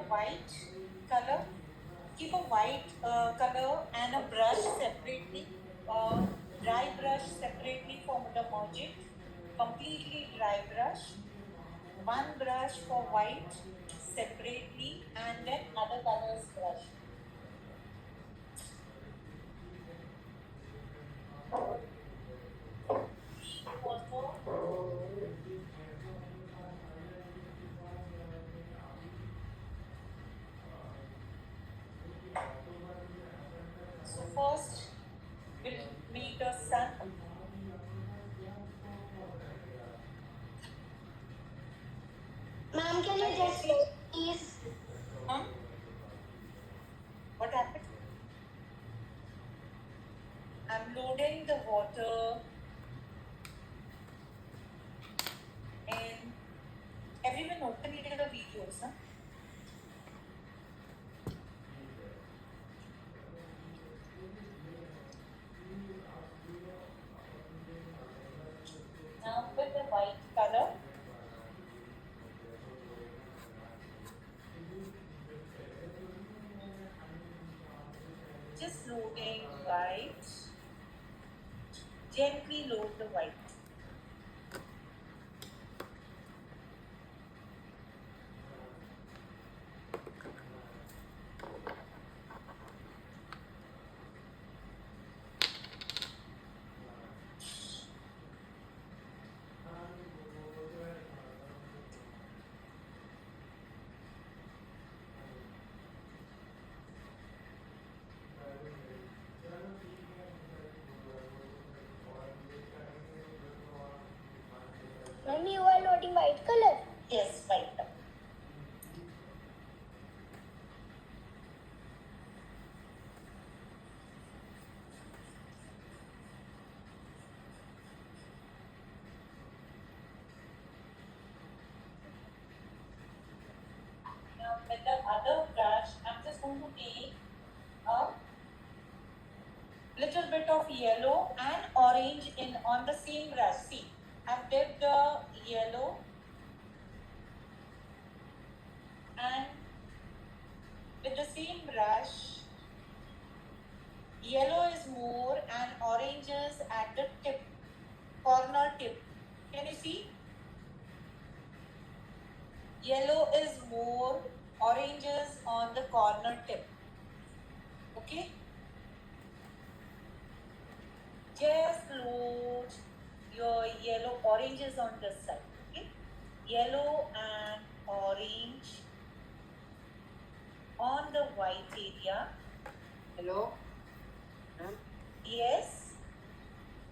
white color. Keep a white color and a brush separately, dry brush separately for the merge. Completely dry brush. One brush for white separately and then other colors brush. So first we'll make a sun. Ma'am, can you just please? What happened? I'm loading the water and everyone open it in the videos. Huh? Now with the white color, just loading white, gently load the white. Ma'am, you are loading white color? Yes, white. Now with the other brush, I'm just going to take a little bit of yellow and orange in on the same brush. See, I've dipped the yellow and with the same brush, yellow is more and orange is at the tip, corner tip. Can you see? Yellow is more, orange is on the corner tip. Okay? Just load your yellow, orange is on this side. Okay? Yellow and orange on the white area. Hello, ma'am. Yes.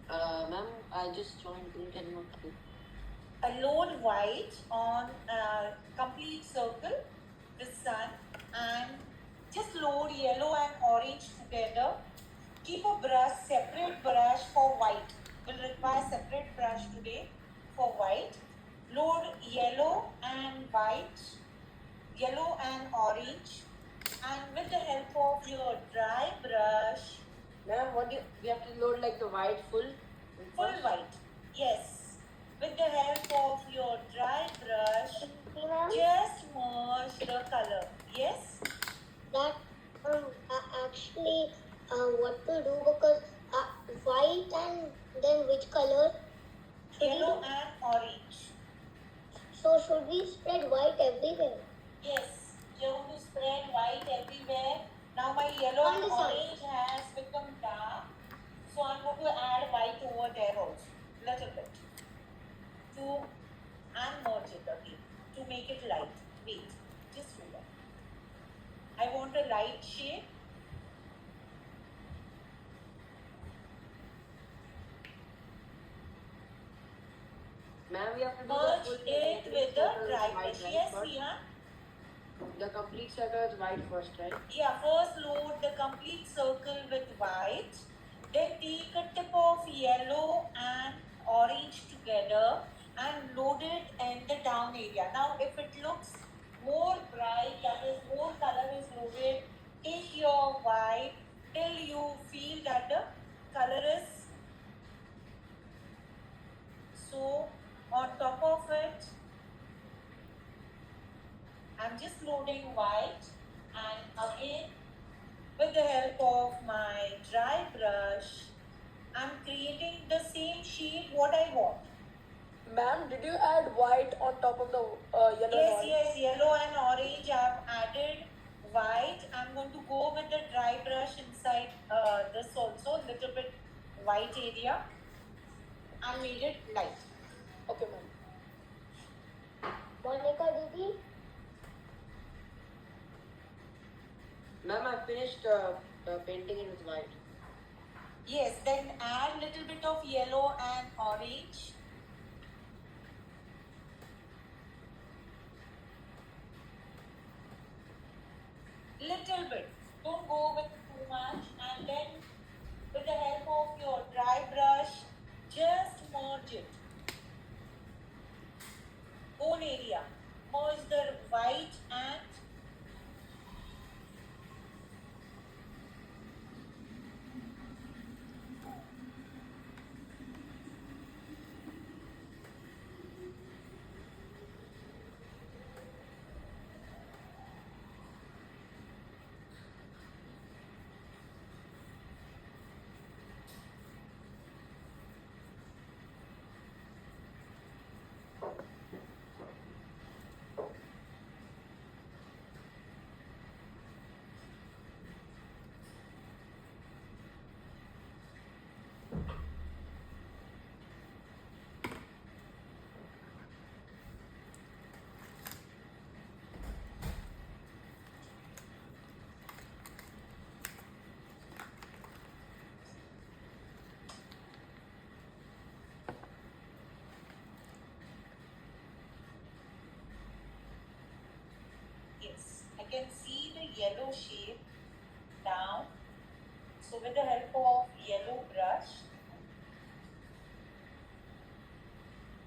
Ma'am, I just joined. Couldn't anyone click? Load white on a complete circle, the sun, and just load yellow and orange together. Keep a brush, separate brush for white. We'll require separate brush today for white. Load yellow and white, yellow and orange, and with the help of your dry brush. Ma'am, we have to load like the white full? Full white, yes. With the help of your dry brush, just merge the color. Yes? That actually what to do, because white and then which color? Yellow and orange. So should we spread white everywhere? Yes, you have to spread white everywhere. Now my yellow and orange has become dark, so I'm going to add white over there also, little bit, to and merge it again to make it light. Wait, just hold on. I want a light shade. Ma'am, we have to do Merge the full it with the dry brush. Yes, first? Rihan. The complete circle is white first, right? Yeah, first load the complete circle with white. Then take a tip of yellow and orange together and load it in the down area. Now, if it looks more bright, that is more color is loaded, take your white till you feel that the color is so on top of it. I'm just loading loading white, and again with the help of my dry brush, I'm creating the same shade what I want. Ma'am, did you add white on top of the yellow Yes, and yes, yellow and orange. I've added white. I'm going to go with the dry brush inside this also, little bit white area. I made it light. Okay, ma'am. Monica Didi, Ma'am, I finished painting it with white. Yes, then add little bit of yellow and orange. Little bit. Don't go with too much. And then with the help of your dry brush, just merge it. Own area. Merge the white and yes, I can see the yellow shape down. So with the help of yellow brush,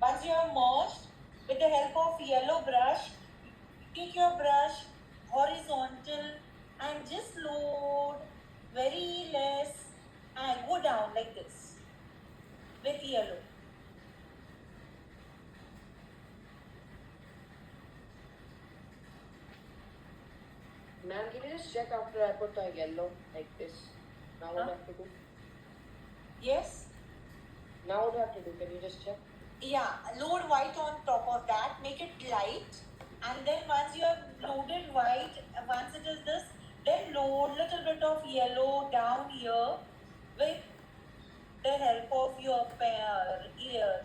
once you have merged, with the help of yellow brush, take your brush horizontal and just load very less and go down like this with yellow. Ma'am, can you just check after I put the yellow like this? Now what do I have to do? Yes? Now what do I have to do? Can you just check? Yeah, load white on top of that, make it light, and then once you have loaded white, once it is this, then load little bit of yellow down here with the help of your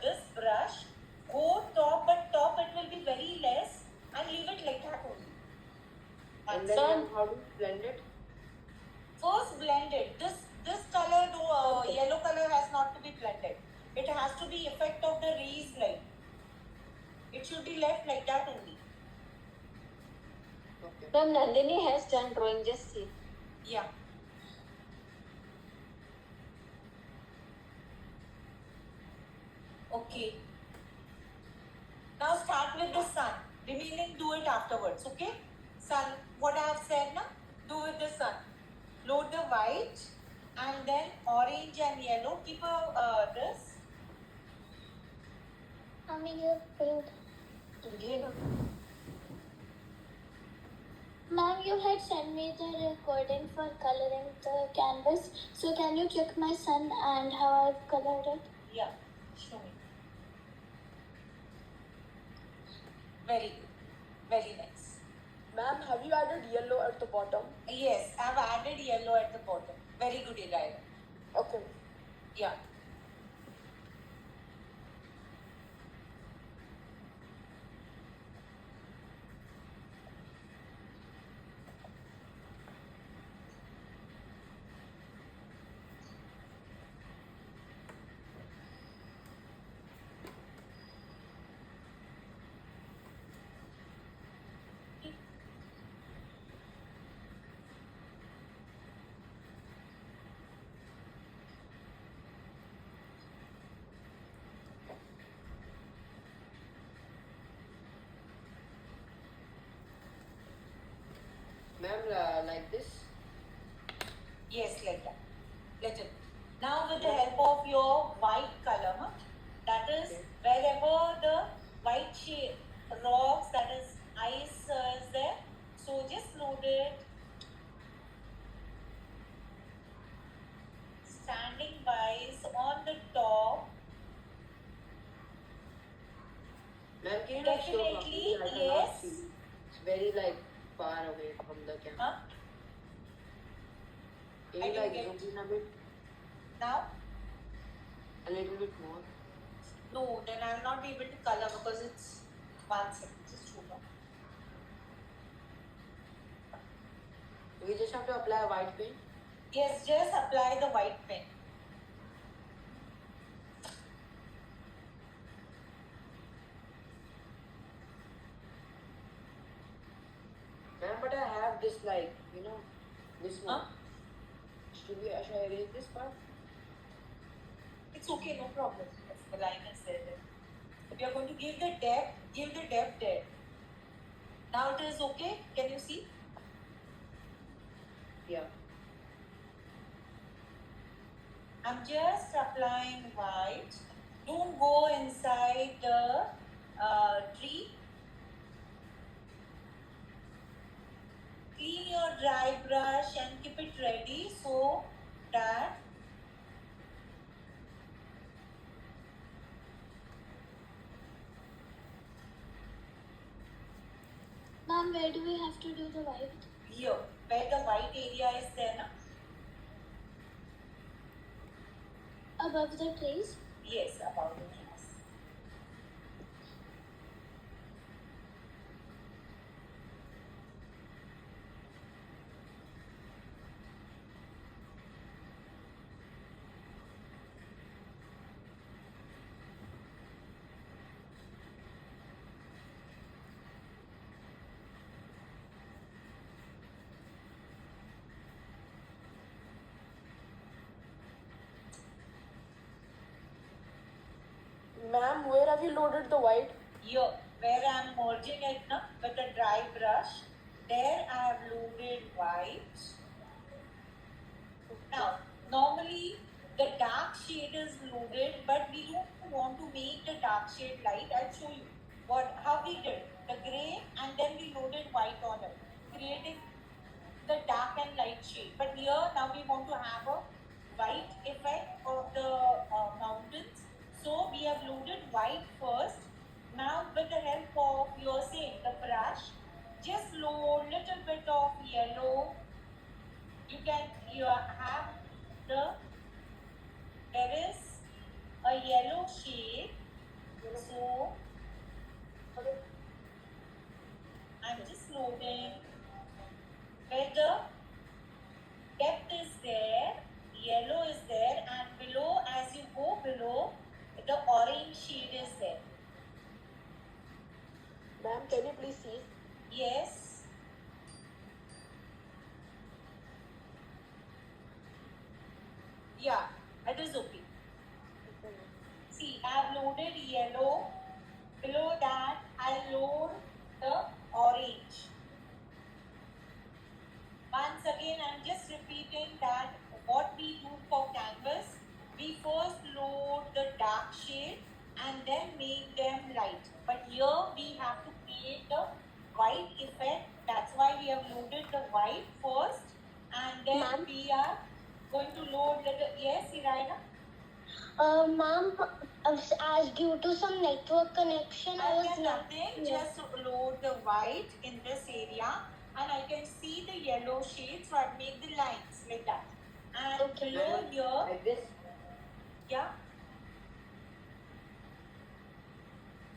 this brush. Go top, but top it will be very less, and leave it like that only. And then Sir? ma'am, how do you blend it? First blend it. This color, though, yellow color has not to be blended. It has to be effect of the rays light. It should be left like that only. Okay. Ma'am, Nandini has done drawing, just see. Yeah. Okay. Now start with the sun. Remaining do it afterwards, okay? Sun, what I have said now, do with the sun. Load the white and then orange and yellow. Keep this. how many you paint? Ma'am, you had sent me the recording for coloring the canvas. So can you check my sun and how I've colored it? Yeah, show me. Very good. Very nice. Ma'am, have you added yellow at the bottom? Yes, I have added yellow at the bottom. Very good, Eli. Okay. Yeah. Ma'am, like this? Yes, like that. Little. Now with the help of your white color, huh? That is Okay. wherever the white shape rocks, that is ice is there. can you like show Definitely, properly? I cannot yes. see. It's very like far away from the camera. Huh? Can I you can like get- zoom in a bit? Now? A little bit more. No, then I'll not be able to color because it's 1 second. Just hold on. We just have to apply a white paint. Yes, just apply the white pen. Ma'am, but I have this like, this one. Huh? Should I erase this part? It's okay, no problem. If the line is there, then. If you're going to give the depth there. Now it is okay. Can you see? Yeah. I'm just applying white. Don't go inside the tree. Clean your dry brush and keep it ready so that Ma'am, where do we have to do the white? here, where the white area is there, na? Above the trees? Yes, about the trees. Ma'am, where have you loaded the white? Here, where I am merging it na, with a dry brush, there I have loaded white. Now, normally the dark shade is loaded, but we don't want to make the dark shade light. I'll show you how we did the gray and then we loaded white on it, creating the dark and light shade. But here now we want to have a white effect of the mountains. So we have loaded white first. Now with the help of your the brush, just load little bit of yellow. You have there is a yellow shade. So I'm just loading where the depth is there, yellow is there, and below, as you go below, the orange shade is there. Ma'am, can you please see? Yes. Yeah, it is okay. See, I have loaded yellow. Below that, I load the orange. Once again, I'm just repeating that what we do for canvas, we first load the dark shade and then make them light. But here we have to create the white effect. That's why we have loaded the white first and then Ma'am? we are going to load the, yes, Iraina? Ma'am, as due to some network connection, I was not. Nothing, just load the white in this area and I can see the yellow shade, so I make the lines like that. And Okay. below here, Like this. yeah.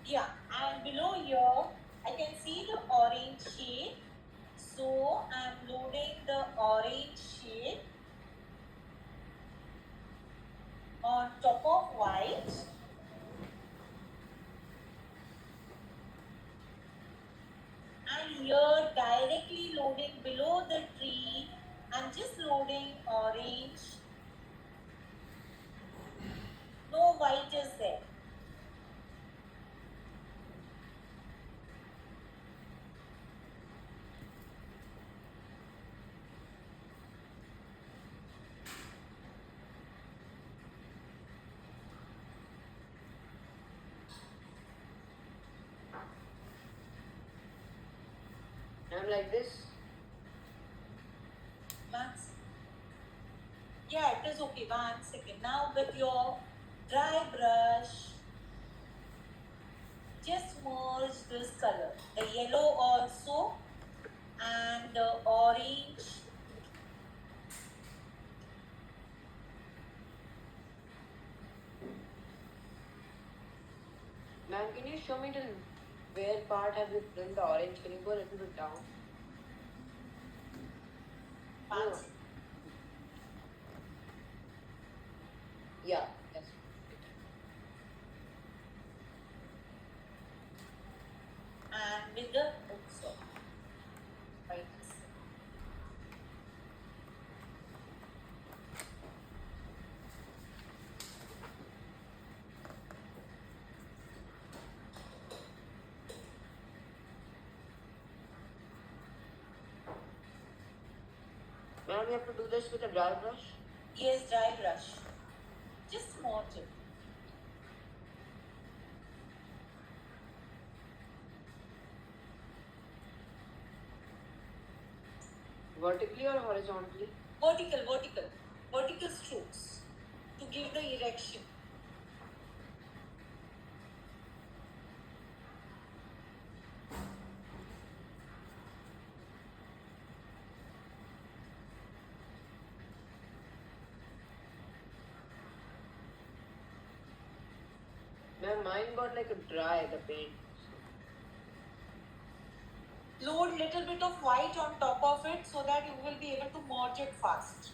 Yeah, and below here, I can see the orange shade. So I'm loading the orange shade on top of white. And here directly loading below the tree, I'm just loading orange. No white is there. I'm like this. Max? Yeah, it is okay. 1 second. Now with your dry brush, just merge this color, the yellow also and the orange. Ma'am, can you show me till where part have you filled the orange? Can you go a little bit down? Once. Yeah, yes. And with the oops, sorry. Right. Ma'am, you have to do this with a dry brush. Yes, dry brush. Just smudge it. Vertically or horizontally? Vertical strokes to give the erection. Ma'am, mine got like a dry, the paint. Load little bit of white on top of it so that you will be able to merge it fast.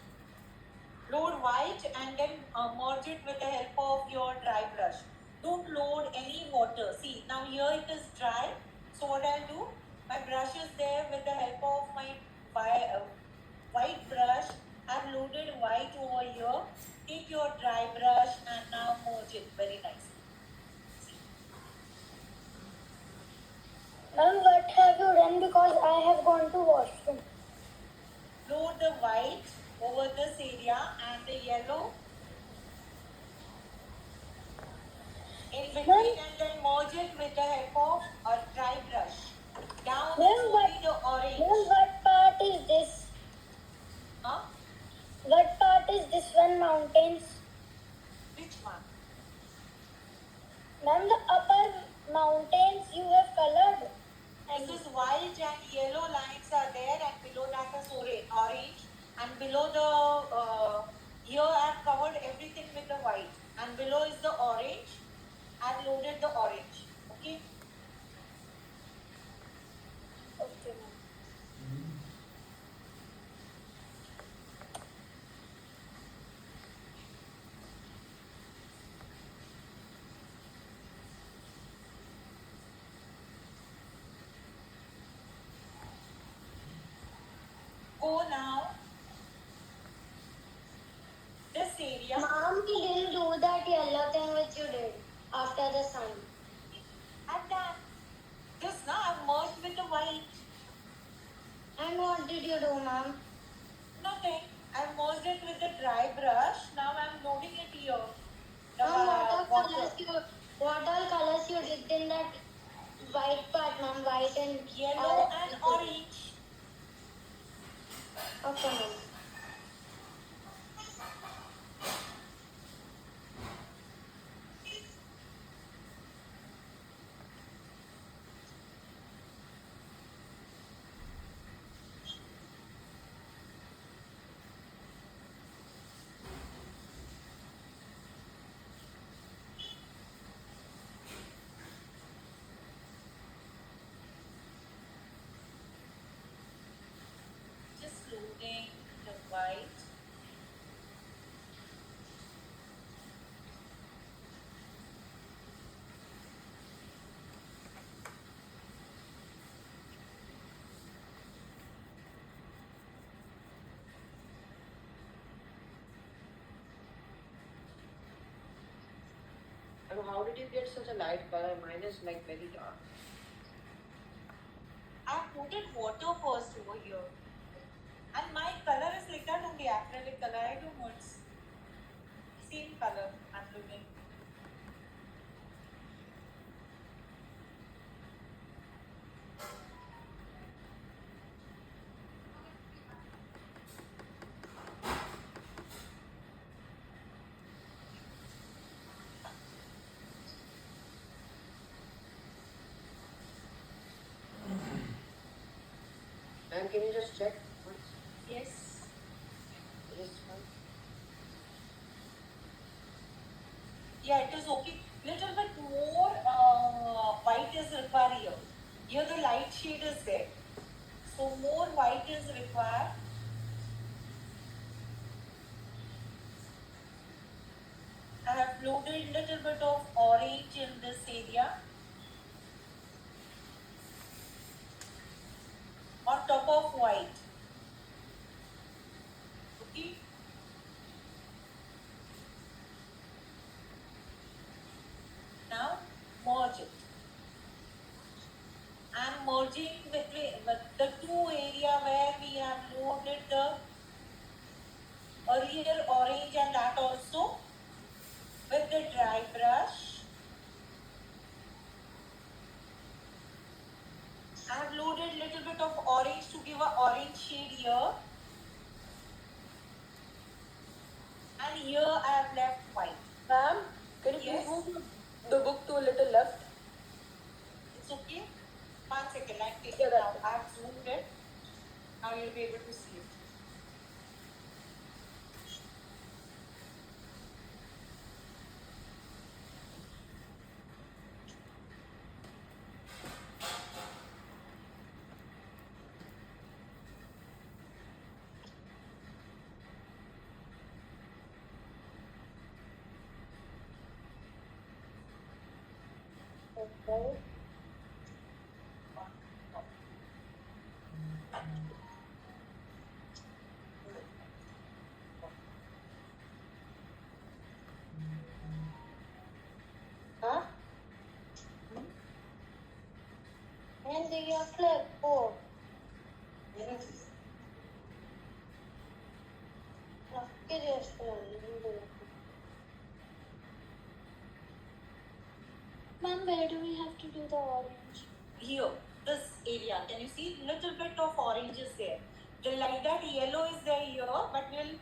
Load white and then merge it with the help of your dry brush. Don't load any water. See, now here it is dry. So what I'll do, my brush is there with the help of my white brush. I've loaded white over here. Take your dry brush and now merge it very nicely. Ma'am, what have you done? Because I have gone to washroom. Load the white over this area and the yellow in between and then merge it with the help of a dry brush. Down is only the orange. Ma'am, what part is this? Huh? What part is this one? Mountains? Which one? Ma'am, the upper mountains you have colored. This is white and yellow lines are there and below that is orange and below the here I have covered everything with the white and below is the orange. I have loaded the orange. Okay. Okay, ma'am. Go now. This area. Mom, we didn't do that yellow thing which you did after the sun. And done. This now I've merged with the white. And what did you do, ma'am? Nothing. I've merged it with the dry brush. Now I'm loading it here. The Ma'am, water. what all colors you did in that white part, ma'am? White and Yellow and orange. Okay, ma'am. Just loading the white. And how did you get such a light color? Mine is like very dark. I put it water first over here. And my color is like that only acrylic color. I don't know. It's same color I'm doing. Ma'am, can you just check once? Yes. It is fine. Yeah, it is okay. Little bit more white is required here. Here the light shade is there. So more white is required. I have loaded little bit of orange in this area. On top of white. Okay. Now merge it. I'm merging between the two area where we have loaded the earlier orange and that also with the dry brush. I have loaded little bit of orange to give a orange shade here. And here I have left white. Ma'am, can you Yes. please move the book to a little left? It's okay? 1 second, I'm taking Yeah, it that's out. it. I have zoomed it. Now you'll be able to see it. Okay. Huh? And your clipboard. Ma'am, where do we have to do the orange? Here, this area. Can you see? Little bit of orange is there. The like that yellow is there here, but we'll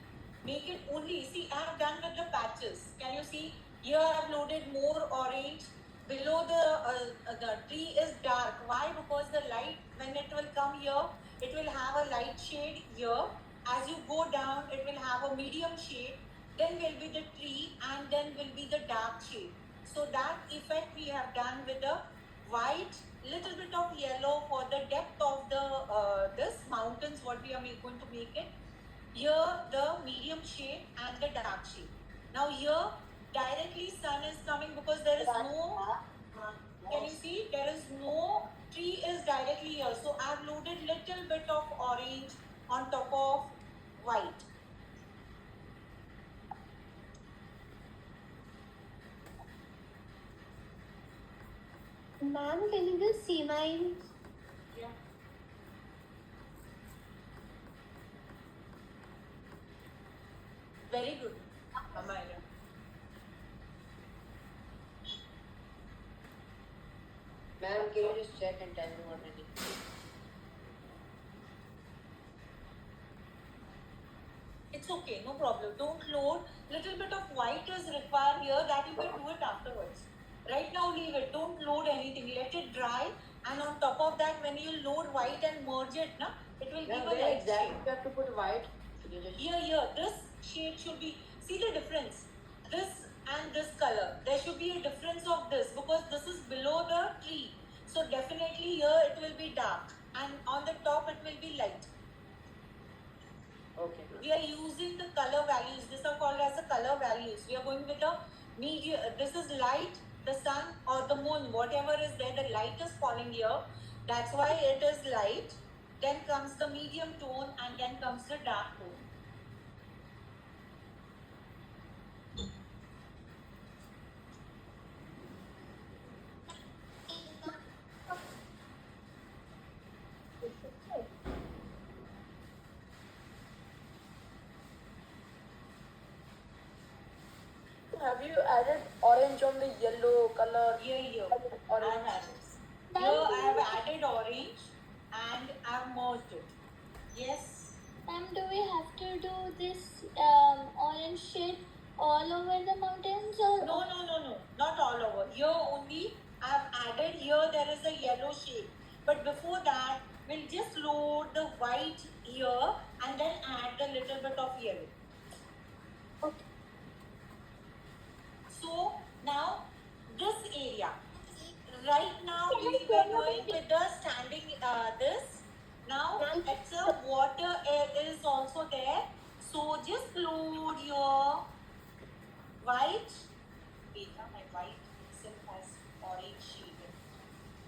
make it only. See, I have done with the patches. Can you see? Here I have loaded more orange. Below the tree is dark. Why? Because the light, when it will come here, it will have a light shade here. As you go down, it will have a medium shade. Then will be the tree, and then will be the dark shade. So that effect we have done with the white, little bit of yellow for the depth of the this mountains. What we are going to make it here, the medium shade and the dark shade. Now here directly sun is coming because there is no. Can you see? There is no tree is directly here. So I have loaded little bit of orange on top of white. Ma'am, can you just see mine? Yeah. Very good, Amaya. Ma'am, can you just check and tell me what I need? It's okay, no problem. Don't load. Little bit of white is required here. That you can do it afterwards. Right now, leave it. Don't load anything. Let it dry. And on top of that, when you load white and merge it, na, it will Yeah, give a where light exactly shade. you have to put white? Could you just Here. This shade should be. See the difference. This and this color. There should be a difference of this because this is below the tree. So definitely here it will be dark, and on the top it will be light. okay. We are using the color values. These are called as the color values. We are going with the medium. This is light, the sun or the moon, whatever is there, the light is falling here. That's why it is light. Then comes the medium tone and then comes the dark tone. Have you added orange on the yellow color? Here. I Orange. have it. Here I have added orange and I have merged it. Yes. Ma'am, do we have to do this orange shade all over the mountains or? No. Not all over. Here only I have added here there is a yellow shade. But before that, we'll just load the white. white here and then add a little bit of yellow. Okay. So now this area, right now we were doing with the standing this. Now it's a water is also there. So just load your white. Wait, my white silk has orange shade.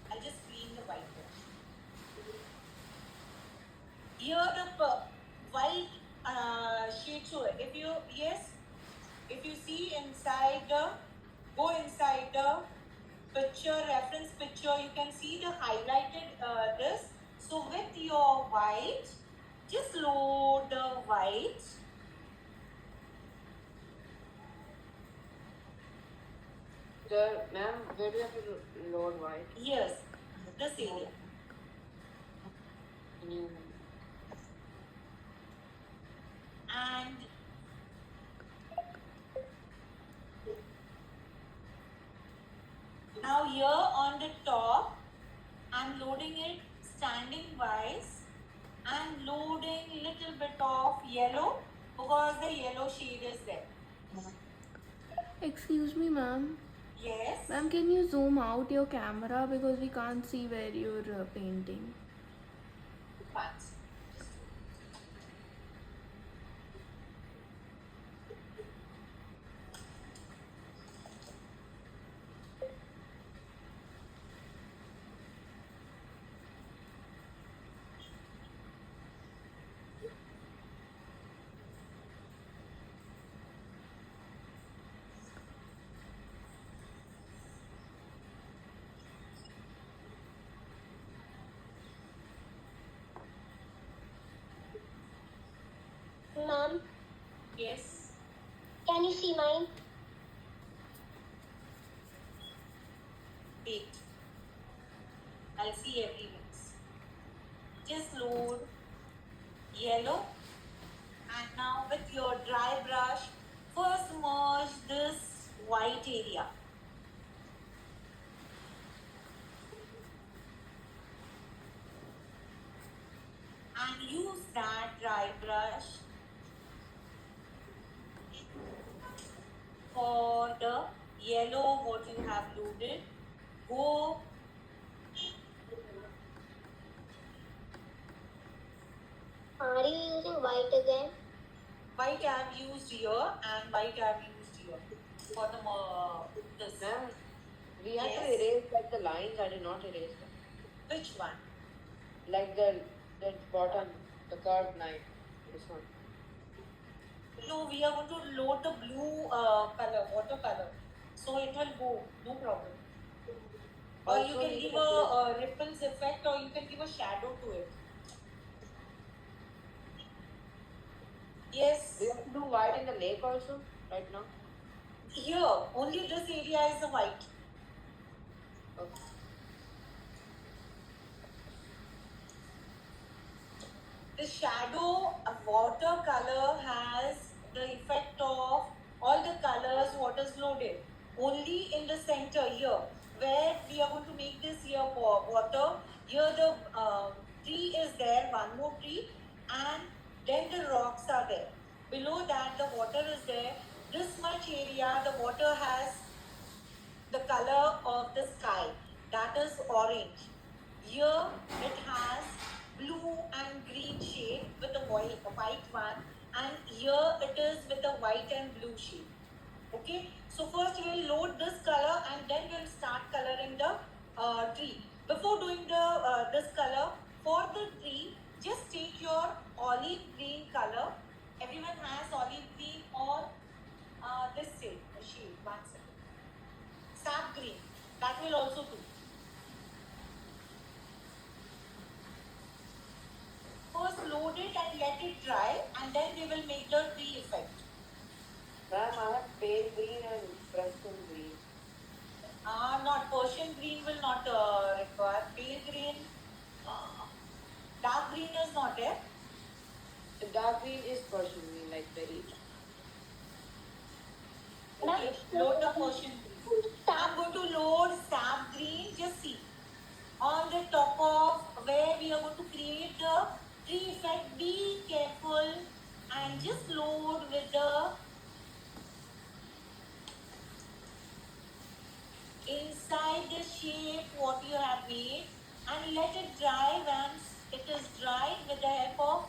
I'll just clean the white brush. Here the white shade show. If you see inside go inside the picture, reference picture, you can see the highlighted this. So with your white, just load the white. Ma'am, where do you have to load white? Yes, this area. And now here on the top, I'm loading it standing wise and loading little bit of yellow because the yellow shade is there. Excuse me, ma'am. Yes. Ma'am, can you zoom out your camera because we can't see where you're painting? Once. Ma'am, Yes. can you see mine? Wait. I'll see everyone's. Just load yellow and now with your dry brush, first merge this white area. And use that dry brush for the yellow what you have loaded. Go Are you using white again? white I have used here and white I have used here for the this. Ma'am, we have to Yes. erase like the lines. I did not erase them. Which one? Like the bottom, the curved line. This one. No, we are going to load the blue color, watercolor. So it will go, no problem. Or you Also, can we give can a ripples effect or you can give a shadow to it. Yes. Do you have to do white in the lake also right now? Here, only this area is the white. Okay. The shadow watercolor has the effect of all the colors what is loaded. Only in the center here, where we are going to make this here for water. Here the tree is there, one more tree, and then the rocks are there. Below that the water is there. This much area, the water has the color of the sky, that is orange. Here it has blue and green shade with a white one, and here it is with a white and blue shade. Okay, so first we will load this color and then we'll start coloring the tree. Before doing the this color for the tree, just take your olive green color. Everyone has olive green or this shade. One second. Sap green. That will also do. First load it and let it dry, and then we will make the tree effect. Ma'am, I have pale green and Preston green. Not Persian green will not require. Pale green, dark green is not there. The dark green is Persian green, like very. Okay, load the Persian green. I'm going to load sap green. Just see on the top of where we are going to create the tree effect, be careful and just load with the inside the shape what you have made and let it dry. Once it is dry, with the help of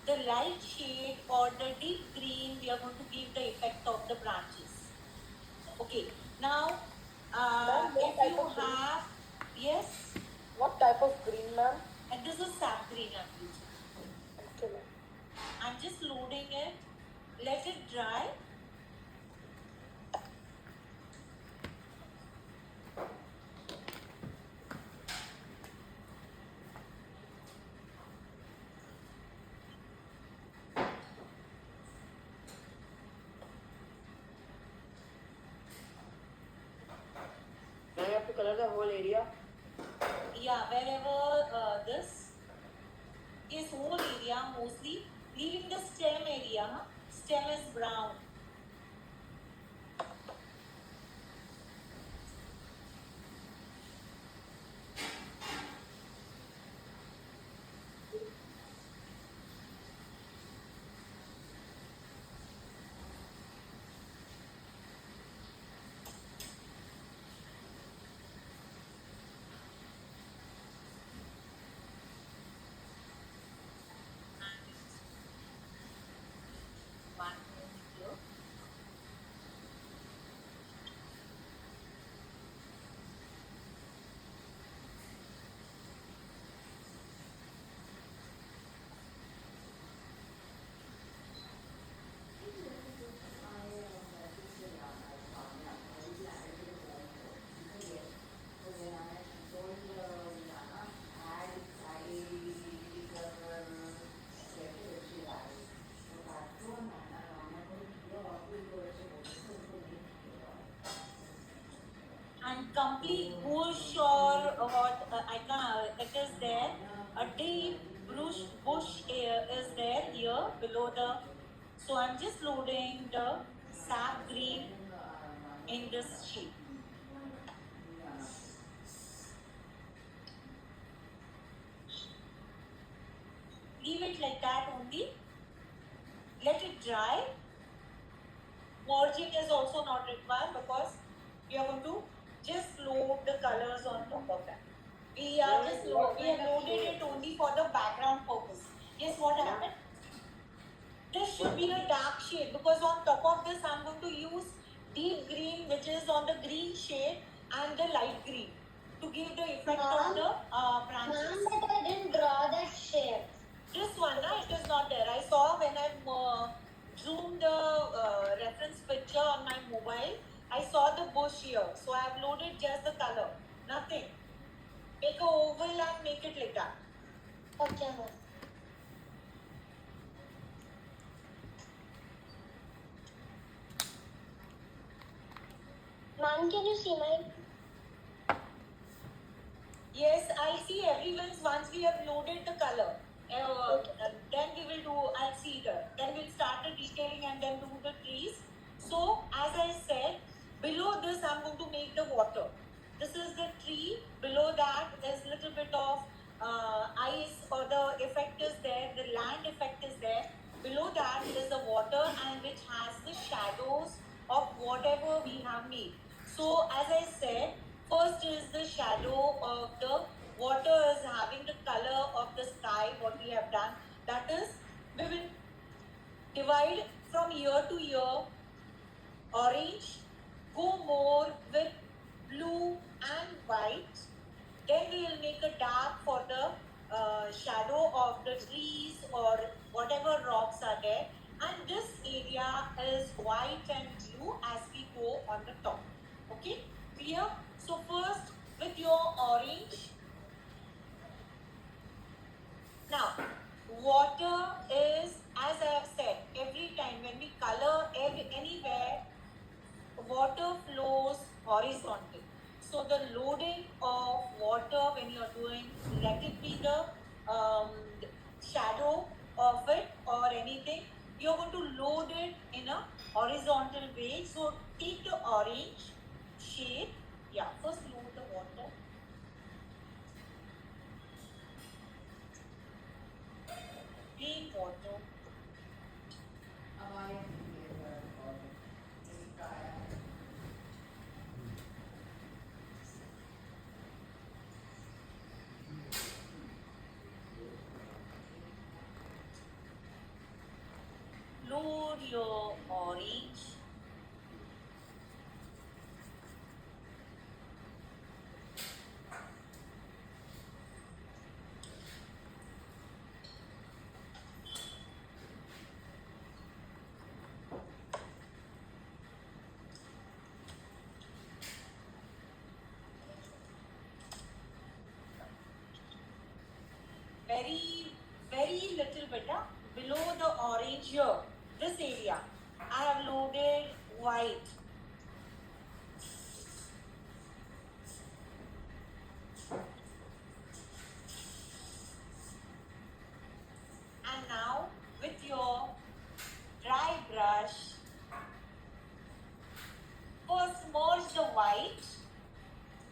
the light shade or the deep green, we are going to give the effect of the branches. Okay, now Ma'am, what if type you of green? have, yes, What type of green, ma'am? and this is sap green I'm using. Okay, ma'am. I'm just loading it, let it dry. Now you have to color the whole area. Yeah, wherever this is whole area mostly, leaving the stem area. Stem is brown. One here. And complete bush or what I can it is there. A deep bush is there here below the. So I'm just loading the sap green in this sheet. Leave it like that only. Let it dry. Merging is also not required because we are going to just load the colors on top of that. We are just we have loaded it only for the background purpose. Yes, what happened? This should be a dark shade because on top of this I'm going to use deep green, which is on the green shade, and the light green to give the effect of the branches. Ma'am, but I didn't draw that shape. This one, it is not there. I saw when I zoomed the reference picture on my mobile, I saw the bush here. So I have loaded just the color, nothing. Make a oval and make it like that. Okay, ma'am. Ma'am, can you see my? Yes, I see everyone's once we have loaded the color. Then we will do, I'll see that. Then we'll start the detailing and then do the trees. So, as I said, below this I'm going to make the water. This is the tree. Below that is little bit of ice or the effect is there. The land effect is there. Below that is the water and which has the shadows of whatever we have made. So, as I said, first is the shadow of the water is having the color of the sky, what we have done. That is, we will divide from year to year, orange, go more with blue and white. Then we will make a dark for the shadow of the trees or whatever rocks are there. And this area is white and blue as we go on the top. Okay, clear? So first with your orange. Now, water is, as I have said, every time when we color anywhere, water flows horizontal. So the loading of water when you are doing, let it be the shadow of it or anything, you are going to load it in a horizontal way. So take the orange shade. Yeah, first load the water. load your orange. Very little bit below the orange here, this area. I have loaded white. And now with your dry brush, first merge the white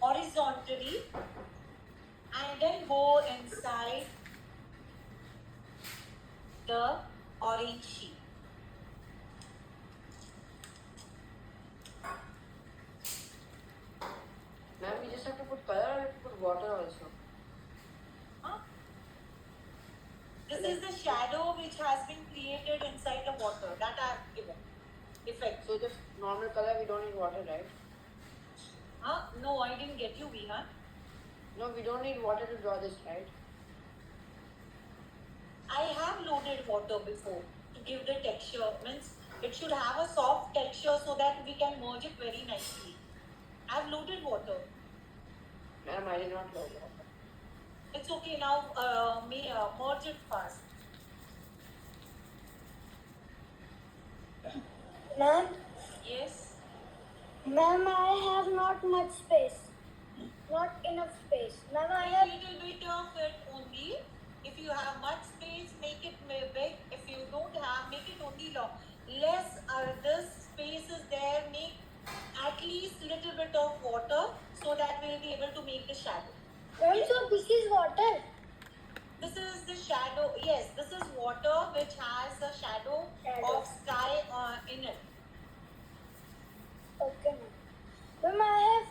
horizontally and then go inside the orange sheet. Ma'am, we just have to put color or we have to put water also? Huh? This is the shadow which has been created inside the water that I have given. Effect. So the normal color, we don't need water, right? No, I didn't get you, Vihan. No, we don't need water to draw this, right? I have loaded water before to give the texture. Means it should have a soft texture so that we can merge it very nicely. I have loaded water. Ma'am, I did not load water. It's okay now. Merge it fast. Ma'am, Yes. ma'am, I have not much space. Not enough space. Ma'am, I A have. little bit of it only. If you have much space, make it big. If you don't have, make it only long. Less this space is there, make at least little bit of water so that we'll be able to make the shadow. Ma'am, so this is water. This is the shadow. Yes, this is water which has a shadow Shadow. of sky in it. Okay, ma'am. Ma'am, I have.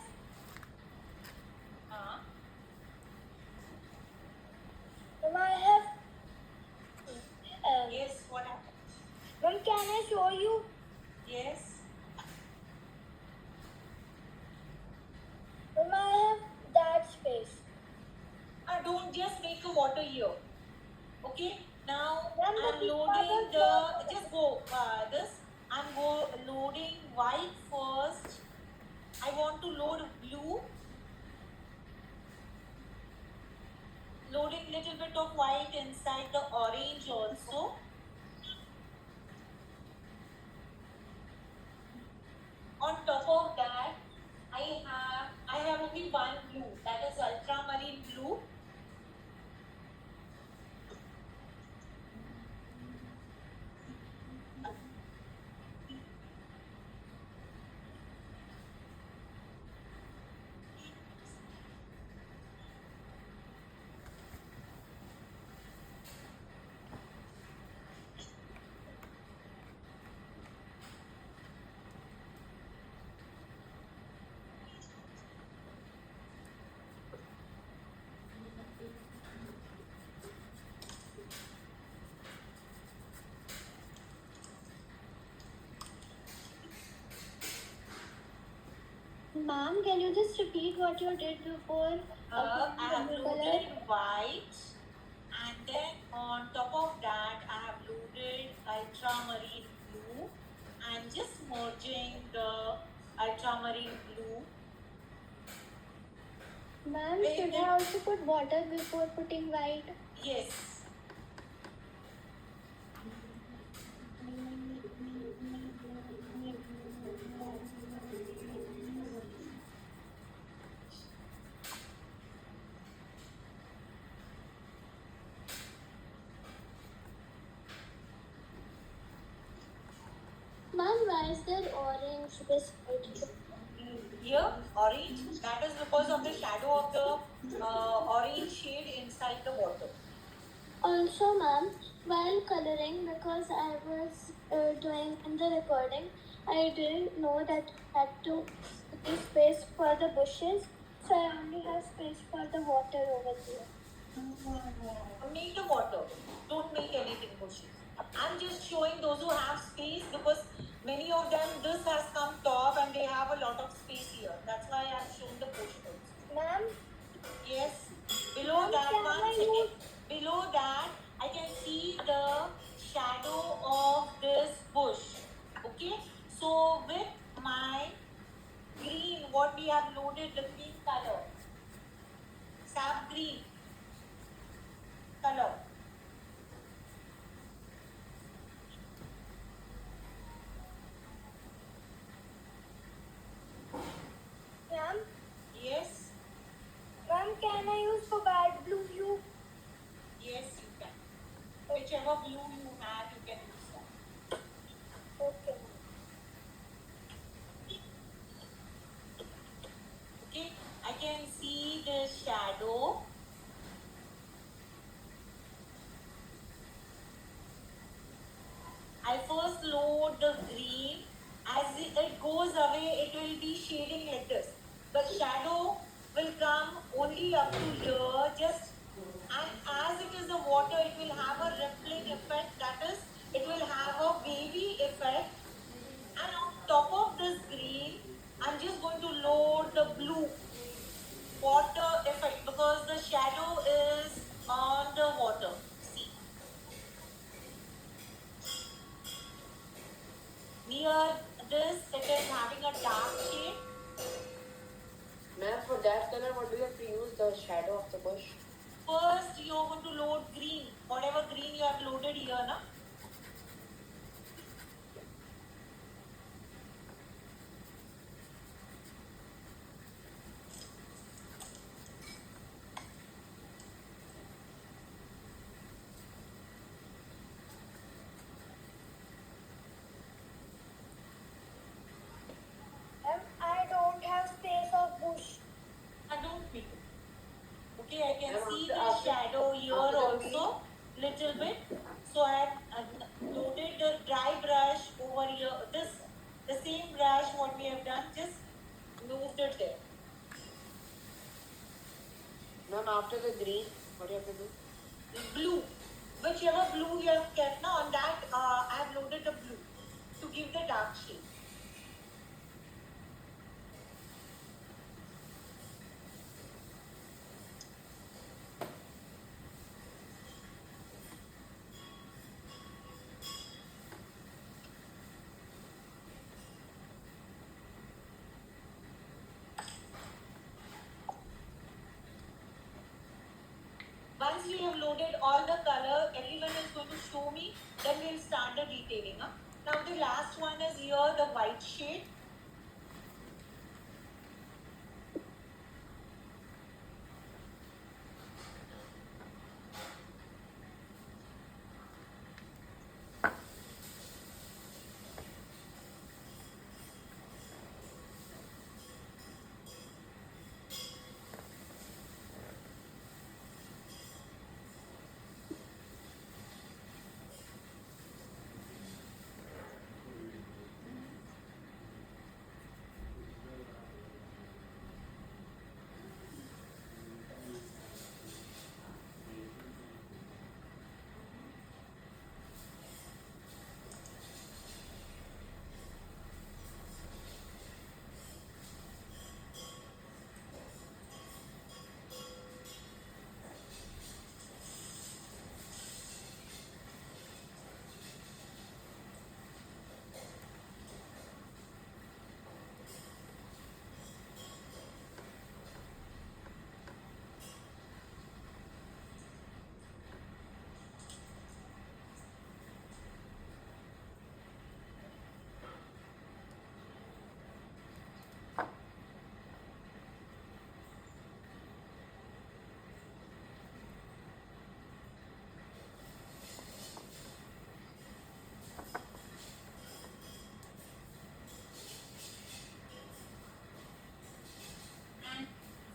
Uh, Ma'am, I have. yes, what happened? Ma'am, can I show you? Yes. Ma'am, I have that space. Don't just make a water here. Okay. Now Ma'am, I'm but it's loading not the. water. Just go this. I'm loading white first. I want to load blue. Loading little bit of white inside the orange also. On top of that, I have only one blue. That is ultramarine blue. Ma'am, can you just repeat what you did before? I have loaded white, and then on top of that, I have loaded ultramarine blue, and just merging the ultramarine blue. Ma'am, Wait, should wait. I also put water before putting white? Yes. Ma'am, why is there orange beside? Here, orange. That is because of the shadow of the orange shade inside the water. Also, ma'am, while coloring, because I was doing in the recording, I didn't know that I had to be space for the bushes, so I only have space for the water over there. Make the water. Don't make anything bushes. I'm just showing those who have space because many of them, this has come top and they have a lot of space here. That's why I'm showing the push holes. Ma'am, Yes. Below Ma'am, that can one I second. use- Below that, I can see the shadow of this bush. Okay. So with my green, what we have loaded, the green color, sap green color. ma'am, Yes. ma'am, can I use for bad blue hue? Yes, you can. Whichever blue you have, you can use that. Okay, ma'am. Okay, I can see the shadow. I first load the green. As it goes away, it will be shading like this. The shadow will come only up to here, just and as it is the water, it will have a rippling effect. That is, it will have a wavy effect. And on top of this green, I'm just going to load the blue water effect because the shadow is on the water. See, near this, it is having a dark shade. Ma'am, for that color, what do you have to use? The shadow of the bush? First, you're going to load green, whatever green you have loaded here, na? Ma'am, I don't have space of bush. I don't make it. Okay, I can Ma'am, see the after- shadow here after the also, little bit. So I have loaded the dry brush over here. The same brush what we have done, just moved it there. Ma'am, after the green, what do you have to do? Blue, whichever blue you have kept now, on that I have loaded the blue to give the dark shade. Once you have loaded all the color, everyone is going to show me, then we'll start the detailing. Huh? Now the last one is here, the white shade.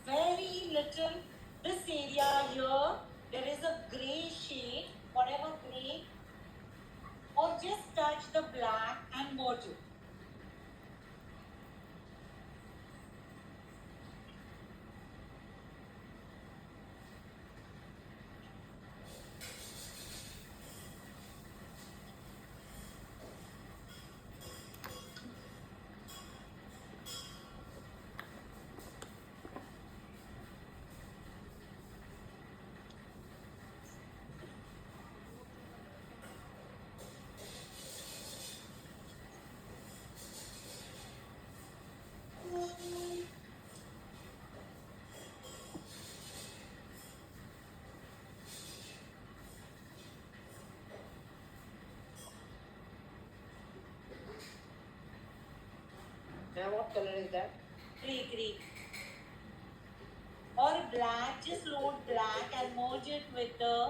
Very little, this area here, there is a gray shade, whatever gray, or just touch the black and merge it. Ma'am, what color is that? Grey. Or black, just load black and merge it with the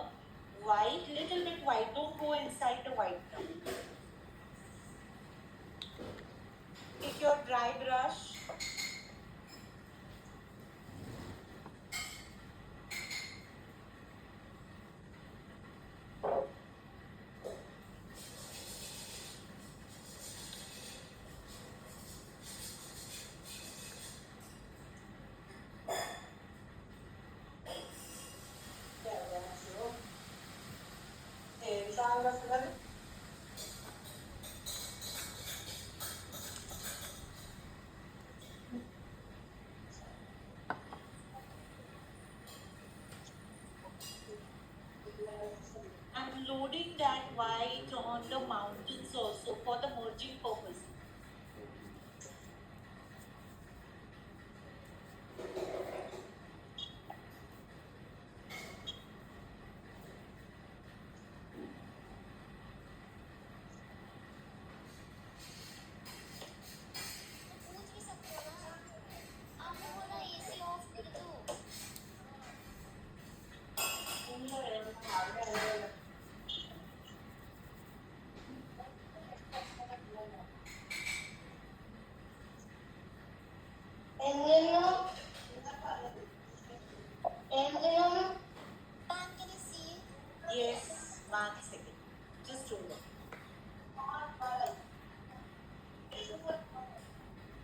white, little bit white. Don't go inside the white now. Take your dry brush. I'm loading that white on the mountains also for the merging purpose. Yes, 1 second. Just hold on.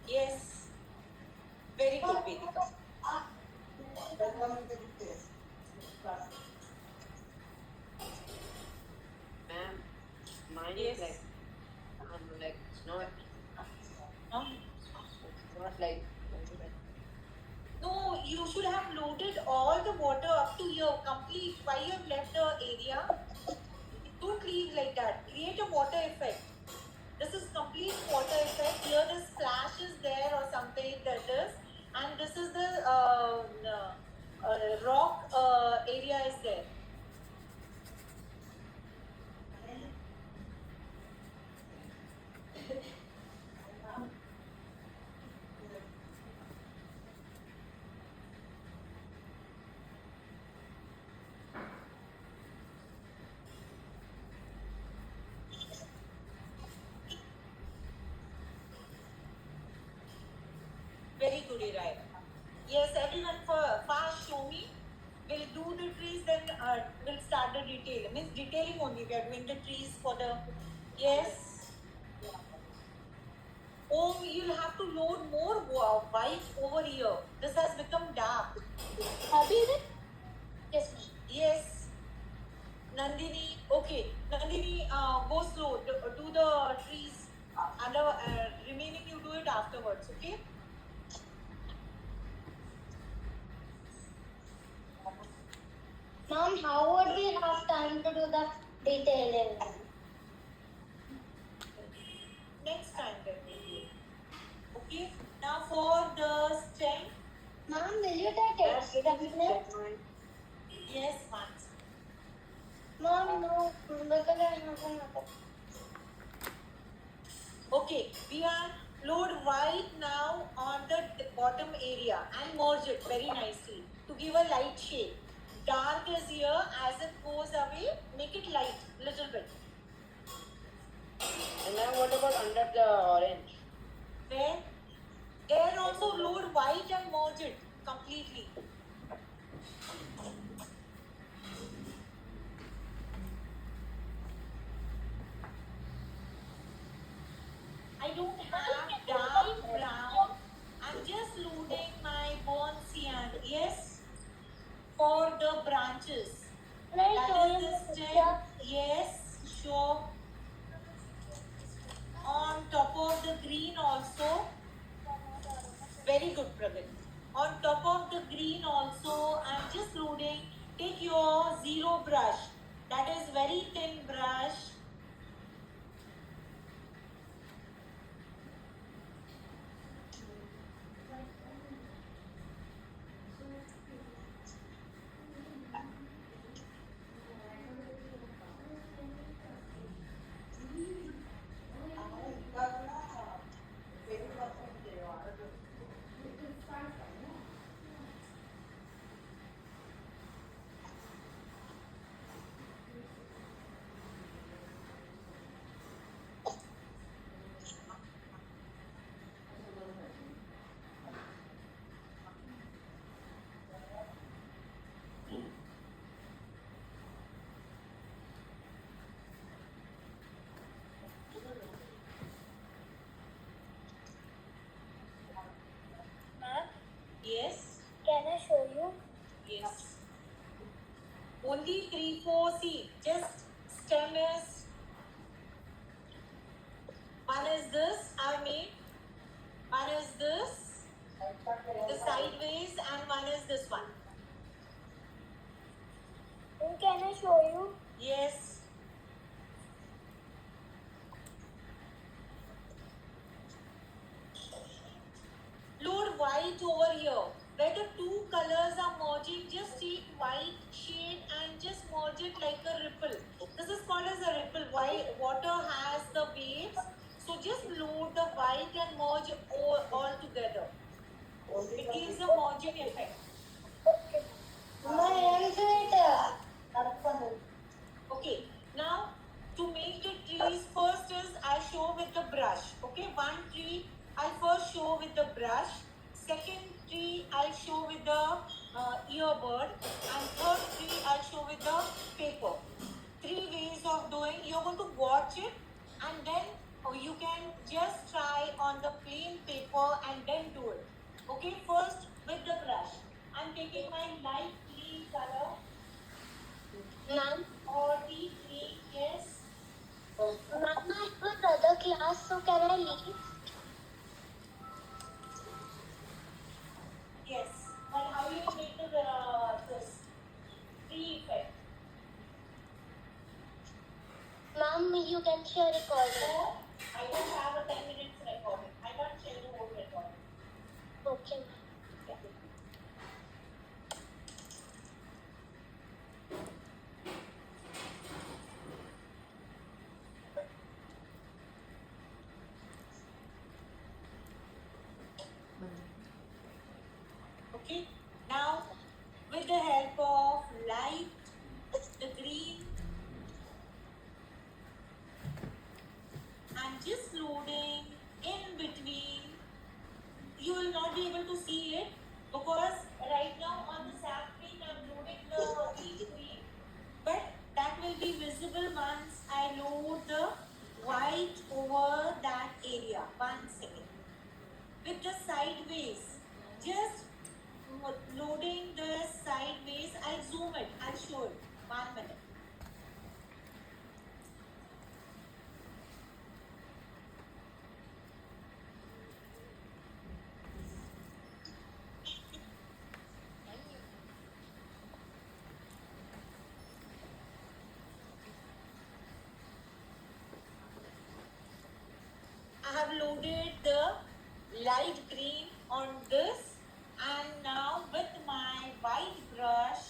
Yes. Very good, Vedika. Ma'am, mine Yes. is like, it's not like. No, you should have loaded all the water up to here, complete. Why you have left the area? Don't leave like that. Create a water effect. This is complete water effect. Here the splash is there or something that is, and this is the rock area is there. Very good, Irai. Yes, everyone fast show me. We'll do the trees, then we'll start the detail. Means detailing only. We are doing the trees for the. Yes. Oh, you'll have to load more white over here. This has become dark. Happy is it? Yes, ma'am. Yes. Nandini, okay. Nandini, go slow. Do the trees. And the remaining you do it afterwards, okay? Mom, how would we have time to do the detailing? Next time then maybe. Okay. Now for the stem. Mom, will you take extra? Yes, once. Mom, no, because I have Okay, we are load white now on the bottom area and merge it very nicely to give a light shade. Dark is here, as it goes away, make it light little bit. And ma'am, what about under the orange? Where? There also load white and merge it completely. I don't have dark brown. I'm just loading my burnt cyan. Yes, for the branches. That is the stem. Yes, sure. On top of the green also. Very good, Pravin. On top of the green also, I'm just loading. Take your zero brush. That is very thin brush. Yes. Only 3, 4. See, just stem is. One is this I made. One is this, the sideways, and one is this one. Can I show you? Yes. Load white over here. Where the two colors are merging, just take white shade and just merge it like a ripple. This is called as a ripple. White water has the waves. So just load the white and merge all together. It gives a merging effect. Okay, now to make the trees, first is I show with the brush. Okay, one tree I'll first show with the brush. Second tree I'll show with the earbud. And third tree I'll show with the paper. 3 ways of doing. You're going to watch it and then you can just try on the plain paper and then do it. Okay, first with the brush. I'm taking my light green color. Ma'am, Or the green, yes. ma'am, I have another class, so can I leave? Yes. But how you make the this tree effect? Ma'am, you can share recording. No, I don't have a 10 minutes recording. I can't share the whole recording. Okay, ma'am. Yeah. Okay. Now, with the help of light, the green, I'm just loading in between. You will not be able to see it because right now on the sapling I'm loading the leaf green, but that will be visible once I load the white over that area. 1 second. With the sideways, just loading the sideways, I'll zoom it, I'll show it. 1 minute. I have loaded the light green on this, and now with my white brush,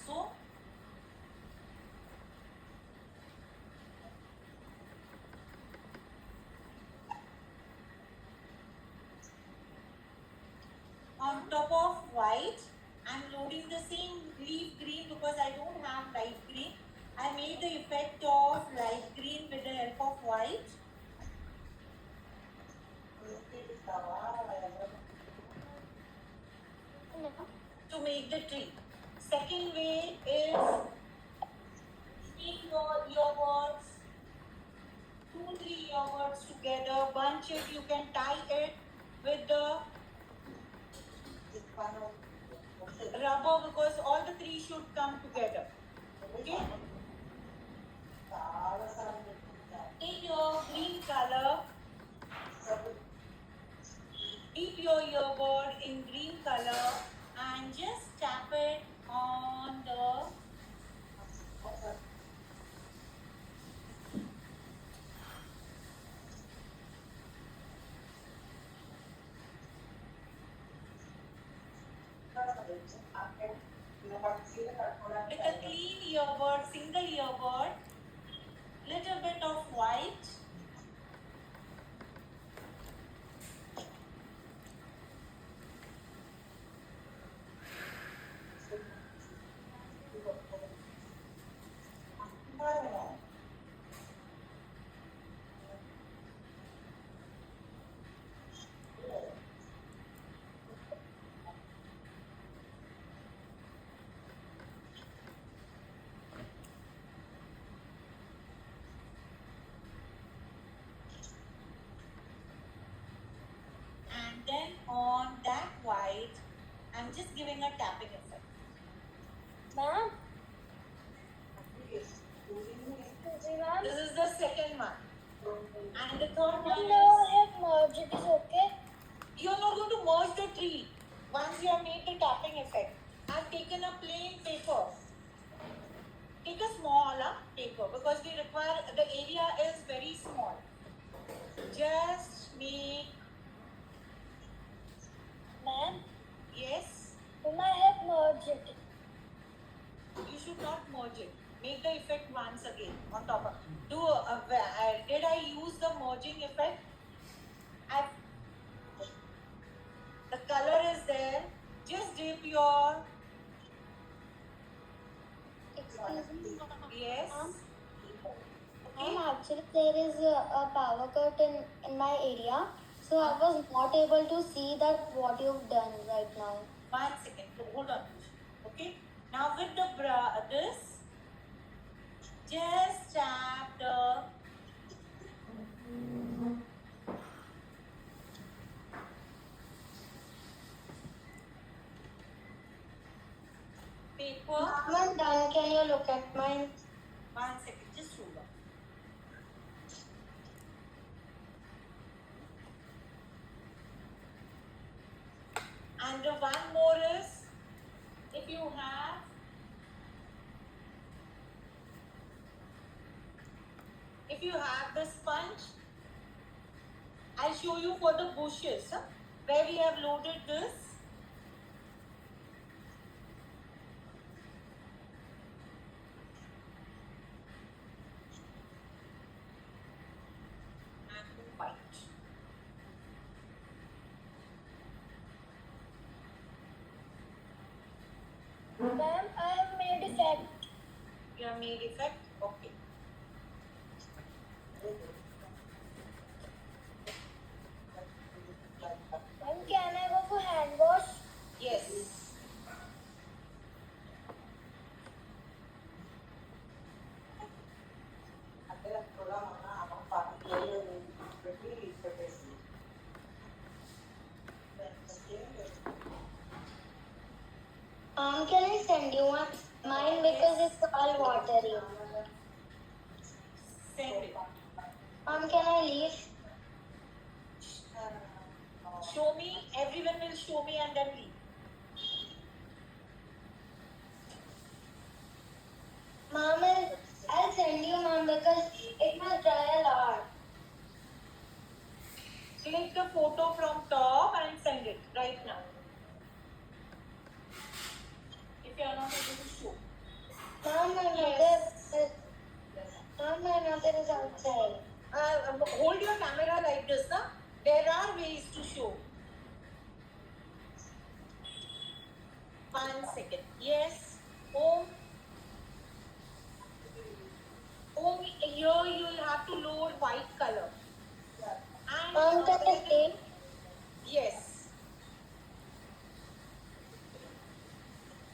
so on top of white, I'm loading the same leaf green because I don't have light green. I made the effect of light green with the help of white. To make the tree. Second way is take your earbuds, 2, 3 earbuds together, bunch it, you can tie it with the rubber because all the 3 should come together. Okay? Take your green color Dip your earbud in green color and just tap it on the with a clean earbud, single earbud, little bit of white. And then on that white, I'm just giving a tapping effect. Ma'am? Ma'am? This is the second one. And the third one No, is, I have merged. It is okay. you're not going to merge the three once you have made the tapping effect. I've taken a plain paper. Take a smaller paper because we require, the area is very small. Just make, Ma'am? yes, Ma'am, I have merged it. you should not merge it. Make the effect once again on top of. Did I use the merging effect? I've, the color is there. Just dip your, Excuse me. yes. Ma'am, actually there is a power cut in my area. So I was not able to see that what you've done right now. 1 second. Hold on. Okay. Now with the this, just tap the paper. Ma'am, done. Can you look at mine? 1 second. Just hold on. And the one more is, if you have, the sponge, I'll show you for the bushes, where we have loaded this. And white. Ma'am, I have made effect. You have made effect? Okay. Ma'am, can I go for hand wash? Yes. Can I send you one? Mine because it's all watery. Send it. Can I leave? Show me. Everyone will show me and then leave. Ma'am, I'll send you, ma'am, because it must dry a lot. Click the photo from top and send it right now. If you are not able to show. Ma'am, my mother is outside. Hold your camera like this, na? There are ways to show. 1 second. Yes. Home. Here you will have to load white color. And Can I stay? yes.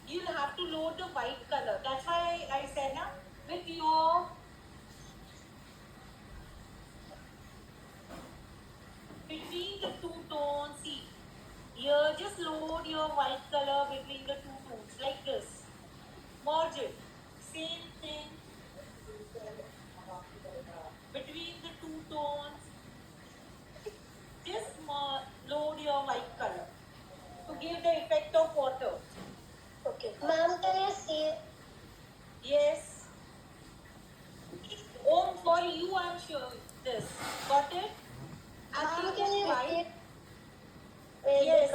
You'll have to load the white color. That's why I said, na, with your between the two tones, see, here just load your white color between the two tones like this. Merge it. Same thing. Between the two tones. Just load your white color to give the effect of water. Okay. Ma'am, can you see? Yes. Oh, for you I'm showing this. Got it? Ma'am, Acrylic can is you white. see? Yes.